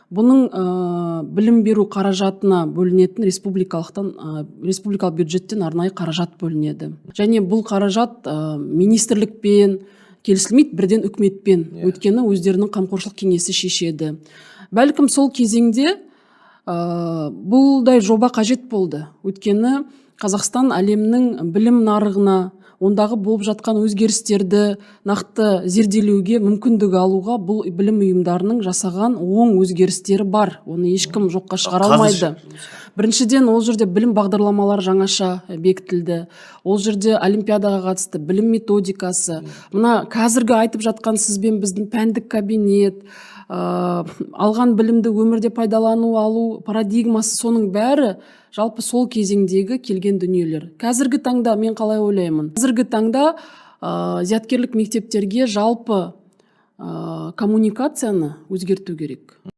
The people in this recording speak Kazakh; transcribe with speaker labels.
Speaker 1: Бұның білім беру қаражатына бөлінетін республикалық бюджеттен арнайы қаражат бөлінеді. Және бұл қаражат министрлікпен келісілмейді, бірден үкіметпен, өйткені өздерінің қамқоршылық кеңесі шешеді. Бәлкім сол кезеңде бұлдай жоба қажет болды. Өйткені Қазақстан әлемнің білім нарығына, ондағы болып жатқан өзгерістерді нақты зерделеуге, мүмкіндік алуға бұл білім ұйымдарының жасаған оң өзгерістері бар. Оны ешкім жоққа шығара алмайды. Біріншіден, ол жерде білім бағдарламалары жаңаша бекітілді. Ол жерде олимпиадаға қатысты білім методикасы. Мына қазіргі айтып жатқан сізбен біздің пәндік кабинет, алған білімді өмірде пайдалану алу парадигмасы, соның бәрі жалпы сол кезеңдегі келген дүниелер. Қазіргі таңда мен қалай ойлаймын? Қазіргі таңда зияткерлік мектептерге жалпы коммуникацияны өзгерту керек.